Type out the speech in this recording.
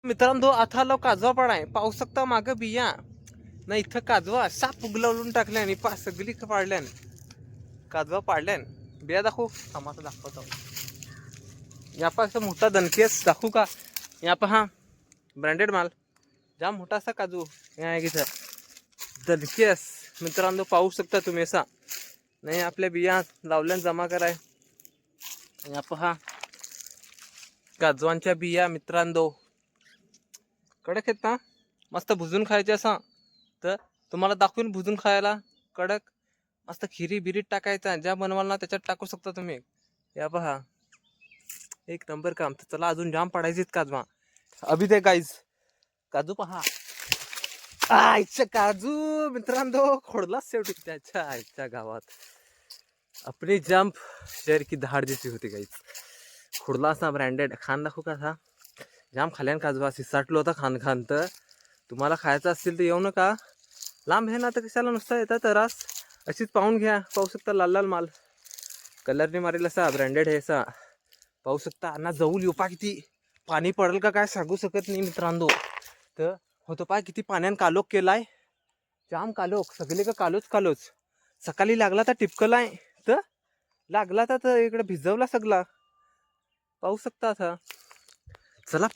मित्रांनो आता लो काजवा पडाय पाहू शकता माग बिया ना इथं काजवा साप उगलवून टाकल्या आणि सगळी पाडल्यान काजवा पाडल्यान बिया दाखवू आम्हाला दाखवतो या असं मोठा दणकेस दाखवू का या पहा ब्रँडेड माल जाम मोठा असा काजू या इथं दणकेस मित्रांनो पाहू शकता तुम्ही असा नाही आपल्या बिया लावल्यान जमा कराय या पहा काजवांच्या बिया मित्रांनो कडक आहेत ना मस्त भुजून खायचे असा तर तुम्हाला दाखवून भुजून खायला कडक मस्त खिरी बिरीत टाकायचा ज्या बनवाल ना त्याच्यात टाकू शकता तुम्ही या पहा एक नंबर काम तर चला अजून जाम पडायचेत काजवा अभि ते गाईज काजू पहा आईच्या काजू मित्रांनो खोडलाच शेवटी त्याच्या आईच्या गावात अपनी जंप शेर की धाड जैसी होती गाईज खोडला असा ब्रँडेड खान दाखवू का था जाम खाल्यान काजवा सिसाटलो होता खान खान तर तुम्हाला खायचं असतील तर येऊ नका लांब आहे ना तर कशाला नुसता येतात तरास अशीच पाहून घ्या पाहू शकता लाल लाल माल कलरने मारेल असा ब्रँडेड आहे असा पाहू शकता अण्णा जवळ येऊ पा किती पाणी पडेल का काय सांगू शकत नाही मित्रांनो तर होतो पाय किती पाण्यान कालोख केलाय जाम कालोख सगळे का कालोच सकाळी लागला तर टिपकलाय तर लागला तर इकडे भिजवला सगळा पाहू शकता आता चला